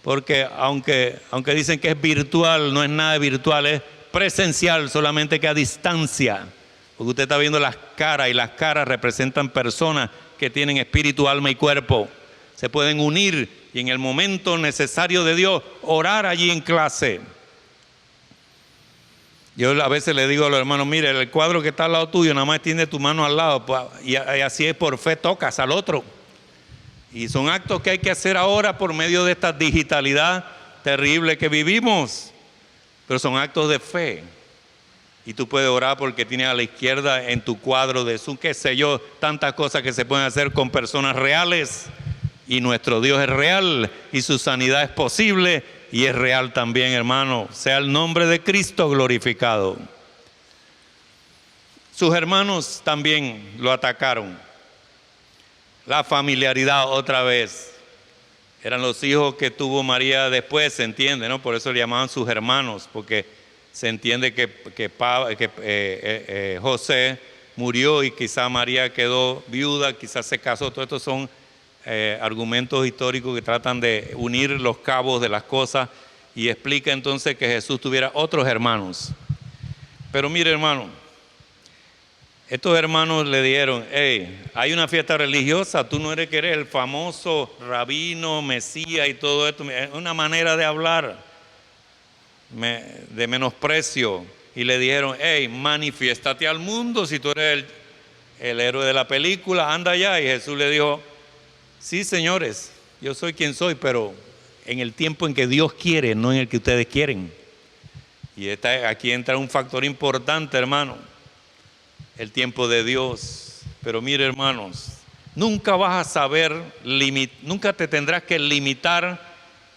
Porque aunque dicen que es virtual, no es nada virtual, es presencial, solamente que a distancia. Porque usted está viendo las caras y las caras representan personas que tienen espíritu, alma y cuerpo. Se pueden unir y en el momento necesario de Dios, orar allí en clase. Yo a veces le digo a los hermanos, mire, el cuadro que está al lado tuyo, nada más tiene tu mano al lado, y así es, por fe tocas al otro. Y son actos que hay que hacer ahora por medio de esta digitalidad terrible que vivimos, pero son actos de fe. Y tú puedes orar porque tienes a la izquierda en tu cuadro de Zoom, qué sé yo, tantas cosas que se pueden hacer con personas reales. Y nuestro Dios es real y su sanidad es posible y es real también, hermano. Sea el nombre de Cristo glorificado. Sus hermanos también lo atacaron. La familiaridad otra vez. Eran los hijos que tuvo María después, se entiende, ¿no? Por eso le llamaban sus hermanos, porque se entiende que José murió y quizá María quedó viuda, quizás se casó. Todos estos son argumentos históricos que tratan de unir los cabos de las cosas y explica entonces que Jesús tuviera otros hermanos. Pero mire, hermano, estos hermanos le dijeron, hey, hay una fiesta religiosa, tú no eres que eres el famoso rabino, Mesías y todo esto. Es una manera de hablar de menosprecio. Y le dijeron, hey, manifiéstate al mundo si tú eres el héroe de la película, anda allá. Y Jesús le dijo, sí, señores, yo soy quien soy, pero en el tiempo en que Dios quiere, no en el que ustedes quieren. Y aquí entra un factor importante, hermano. El tiempo de Dios. Pero mire, hermanos, nunca vas a saber, nunca te tendrás que limitar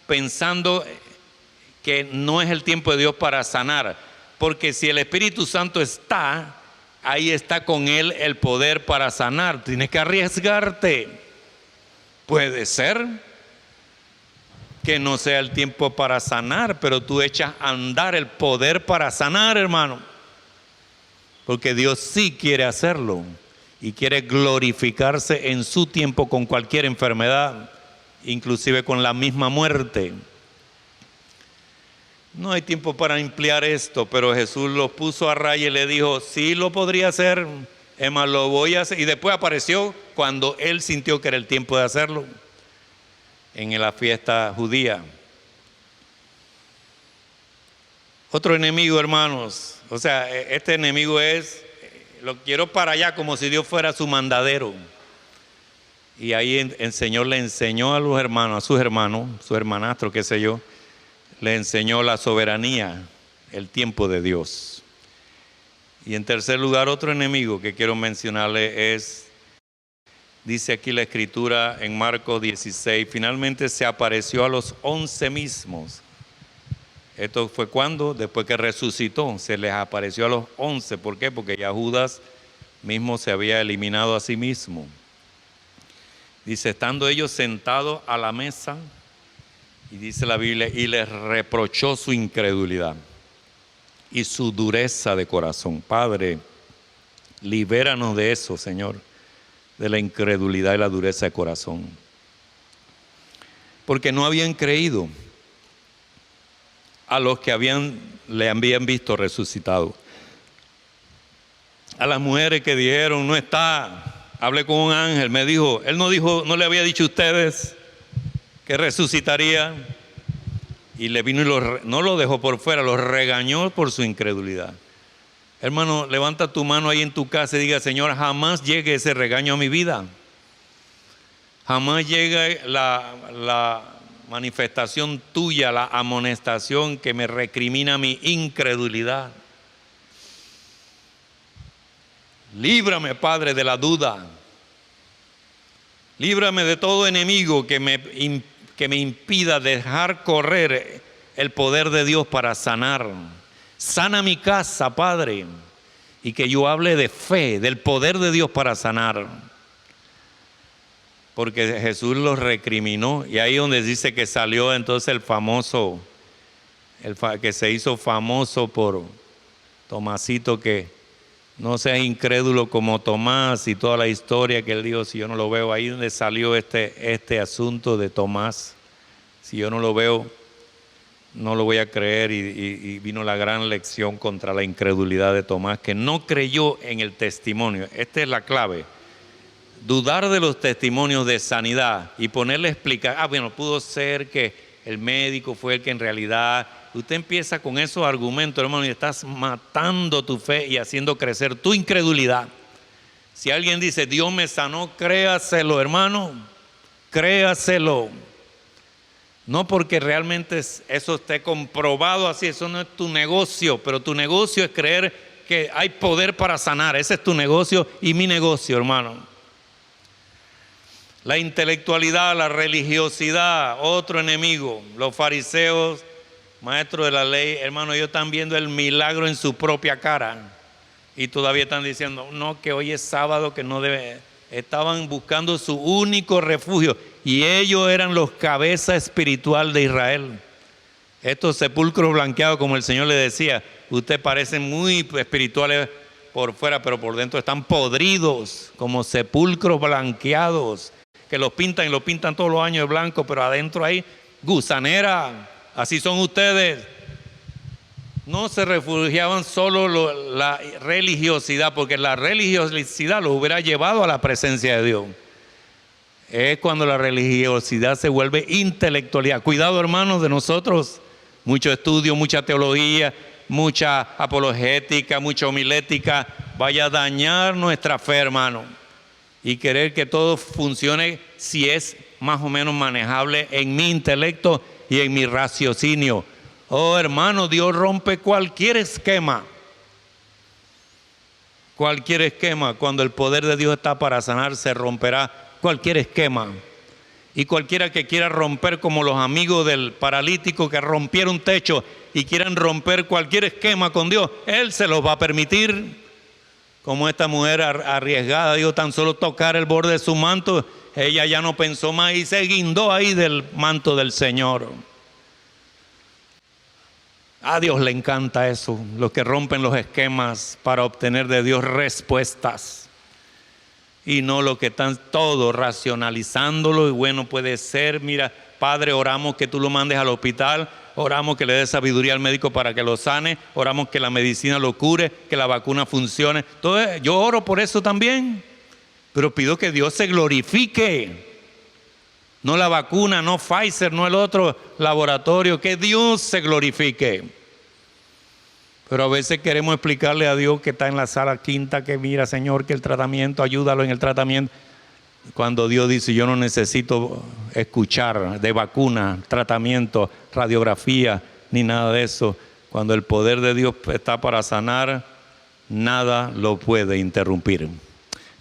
pensando que no es el tiempo de Dios para sanar, porque si el Espíritu Santo está, ahí está con Él el poder para sanar. Tienes que arriesgarte. Puede ser que no sea el tiempo para sanar, pero tú echas a andar el poder para sanar, hermano. Porque Dios sí quiere hacerlo y quiere glorificarse en su tiempo con cualquier enfermedad, inclusive con la misma muerte. No hay tiempo para emplear esto, pero Jesús los puso a raya y le dijo, sí lo podría hacer, es más, lo voy a hacer. Y después apareció cuando él sintió que era el tiempo de hacerlo, en la fiesta judía. Otro enemigo, hermanos. O sea, este enemigo lo quiero para allá como si Dios fuera su mandadero. Y ahí el Señor le enseñó a los hermanos, a sus hermanos, su hermanastro, qué sé yo, le enseñó la soberanía, el tiempo de Dios. Y en tercer lugar, otro enemigo que quiero mencionarle dice aquí la Escritura en Marcos 16, finalmente se apareció a los 11 mismos. Esto fue cuando, después que resucitó, se les apareció a los 11. ¿Por qué? Porque ya Judas mismo se había eliminado a sí mismo. Dice, estando ellos sentados a la mesa, y dice la Biblia, y les reprochó su incredulidad y su dureza de corazón. Padre, libéranos de eso, Señor, de la incredulidad y la dureza de corazón. Porque no habían creído a los que le habían visto resucitado. A las mujeres que dijeron, no está, hablé con un ángel, me dijo, él no le había dicho a ustedes que resucitaría. Y le vino y no lo dejó por fuera, los regañó por su incredulidad. Hermano, levanta tu mano ahí en tu casa y diga, Señor, jamás llegue ese regaño a mi vida. Jamás llegue la manifestación tuya, la amonestación que me recrimina mi incredulidad. Líbrame, Padre, de la duda. Líbrame de todo enemigo que me impida dejar correr el poder de Dios para sanar. Sana mi casa, Padre, y que yo hable de fe, del poder de Dios para sanar. Porque Jesús los recriminó, y ahí donde dice que salió entonces el famoso, que se hizo famoso por Tomasito, que no seas incrédulo como Tomás, y toda la historia que él dijo, si yo no lo veo, ahí donde salió este asunto de Tomás, si yo no lo veo, no lo voy a creer, y vino la gran lección contra la incredulidad de Tomás, que no creyó en el testimonio. Esta es la clave. Dudar de los testimonios de sanidad y ponerle explicar, bueno, pudo ser que el médico fue el que en realidad usted empieza con esos argumentos, hermano, y estás matando tu fe y haciendo crecer tu incredulidad. Si alguien dice, Dios me sanó, créaselo, hermano, créaselo. No porque realmente eso esté comprobado así, eso no es tu negocio, pero tu negocio es creer que hay poder para sanar. Ese es tu negocio y mi negocio, hermano. La intelectualidad, la religiosidad, otro enemigo. Los fariseos, maestros de la ley, hermano, ellos están viendo el milagro en su propia cara y todavía están diciendo, no, que hoy es sábado, que no debe. Estaban buscando su único refugio y ellos eran los cabezas espiritual de Israel. Estos sepulcros blanqueados, como el Señor le decía, ustedes parecen muy espirituales por fuera, pero por dentro están podridos, como sepulcros blanqueados, que los pintan y los pintan todos los años de blanco, pero adentro hay gusanera. Así son ustedes. No se refugiaban solo la religiosidad, porque la religiosidad los hubiera llevado a la presencia de Dios. Es cuando la religiosidad se vuelve intelectualidad. Cuidado, hermanos, de nosotros. Mucho estudio, mucha teología, mucha apologética, mucha homilética, vaya a dañar nuestra fe, hermano. Y querer que todo funcione si es más o menos manejable en mi intelecto y en mi raciocinio. Oh, hermano, Dios rompe cualquier esquema. Cualquier esquema. Cuando el poder de Dios está para sanar, se romperá cualquier esquema. Y cualquiera que quiera romper, como los amigos del paralítico que rompieron techo y quieran romper cualquier esquema con Dios, Él se los va a permitir. Como esta mujer arriesgada, dijo, tan solo tocar el borde de su manto, ella ya no pensó más y se guindó ahí del manto del Señor. A Dios le encanta eso, los que rompen los esquemas para obtener de Dios respuestas. Y no los que están todo racionalizándolo y bueno, puede ser, mira, Padre, oramos que tú lo mandes al hospital, oramos que le des sabiduría al médico para que lo sane, oramos que la medicina lo cure, que la vacuna funcione. Entonces, yo oro por eso también, pero pido que Dios se glorifique. No la vacuna, no Pfizer, no el otro laboratorio, que Dios se glorifique. Pero a veces queremos explicarle a Dios que está en la sala quinta, que mira, Señor, que el tratamiento, ayúdalo en el tratamiento. Cuando Dios dice, yo no necesito escuchar de vacuna, tratamiento, radiografía, ni nada de eso. Cuando el poder de Dios está para sanar, nada lo puede interrumpir.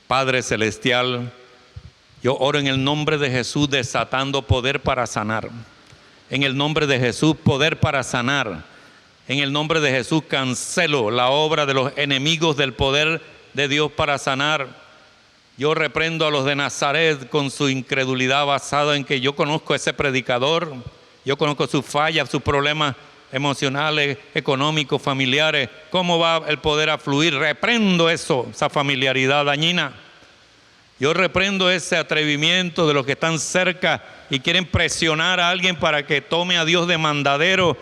Padre Celestial, yo oro en el nombre de Jesús, desatando poder para sanar. En el nombre de Jesús, poder para sanar. En el nombre de Jesús, cancelo la obra de los enemigos del poder de Dios para sanar. Yo reprendo a los de Nazaret con su incredulidad basada en que yo conozco a ese predicador, yo conozco sus fallas, sus problemas emocionales, económicos, familiares. ¿Cómo va el poder a fluir? Reprendo eso, esa familiaridad dañina. Yo reprendo ese atrevimiento de los que están cerca y quieren presionar a alguien para que tome a Dios de mandadero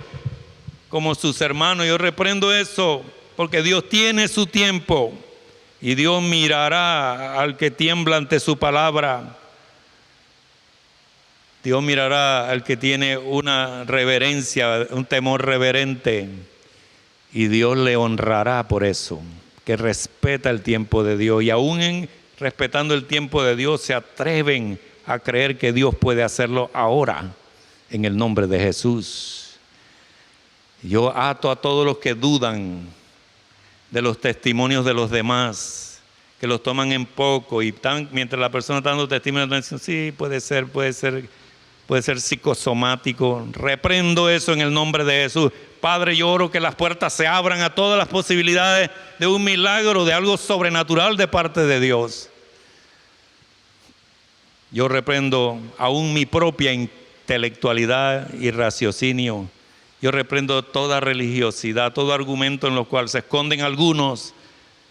como sus hermanos. Yo reprendo eso porque Dios tiene su tiempo y Dios mirará al que tiembla ante su palabra. Dios mirará al que tiene una reverencia, un temor reverente, y Dios le honrará por eso, que respeta el tiempo de Dios. Y aún respetando el tiempo de Dios, se atreven a creer que Dios puede hacerlo ahora, en el nombre de Jesús. Yo ato a todos los que dudan de los testimonios de los demás, que los toman en poco y mientras la persona está dando testimonio, dicen, sí, puede ser psicosomático. Reprendo eso en el nombre de Jesús. Padre, yo oro que las puertas se abran a todas las posibilidades de un milagro, de algo sobrenatural de parte de Dios. Yo reprendo aún mi propia intelectualidad y raciocinio. Yo reprendo toda religiosidad, todo argumento en lo cual se esconden algunos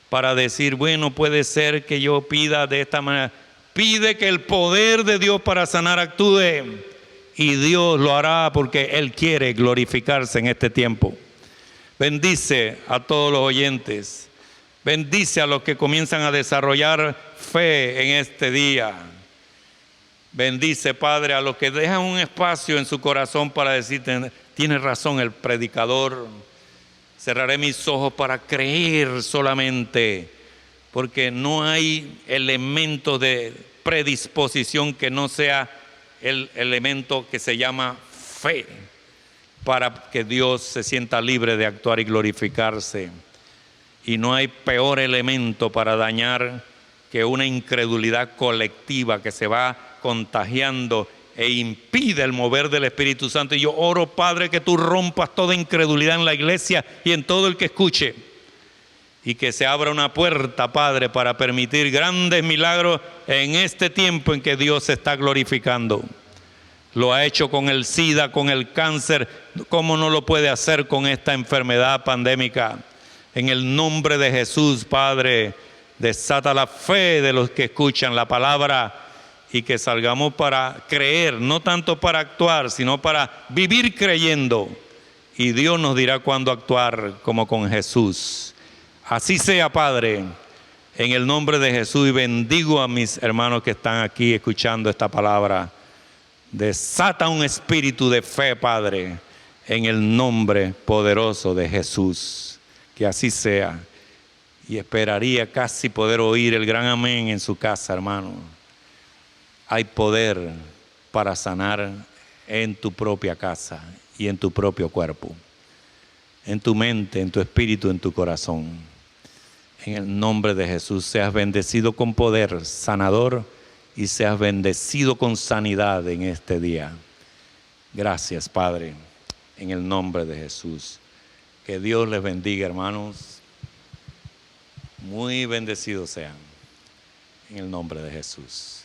para decir, bueno, puede ser que yo pida de esta manera. Pide que el poder de Dios para sanar actúe y Dios lo hará porque Él quiere glorificarse en este tiempo. Bendice a todos los oyentes. Bendice a los que comienzan a desarrollar fe en este día. Bendice, Padre, a los que dejan un espacio en su corazón para decirte, tiene razón el predicador. Cerraré mis ojos para creer solamente, porque no hay elemento de predisposición que no sea el elemento que se llama fe, para que Dios se sienta libre de actuar y glorificarse. Y no hay peor elemento para dañar que una incredulidad colectiva que se va contagiando e impide el mover del Espíritu Santo. Y yo oro, Padre, que tú rompas toda incredulidad en la iglesia y en todo el que escuche, y que se abra una puerta, Padre, para permitir grandes milagros en este tiempo en que Dios se está glorificando. Lo ha hecho con el SIDA, con el cáncer, ¿cómo no lo puede hacer con esta enfermedad pandémica? En el nombre de Jesús, Padre, desata la fe de los que escuchan la palabra y que salgamos para creer, no tanto para actuar, sino para vivir creyendo. Y Dios nos dirá cuándo actuar, como con Jesús. Así sea, Padre, en el nombre de Jesús, y bendigo a mis hermanos que están aquí escuchando esta palabra. Desata un espíritu de fe, Padre, en el nombre poderoso de Jesús. Que así sea. Y esperaría casi poder oír el gran amén en su casa, hermano. Hay poder para sanar en tu propia casa y en tu propio cuerpo, en tu mente, en tu espíritu, en tu corazón. En el nombre de Jesús, seas bendecido con poder sanador y seas bendecido con sanidad en este día. Gracias, Padre, en el nombre de Jesús. Que Dios les bendiga, hermanos. Muy bendecidos sean, en el nombre de Jesús.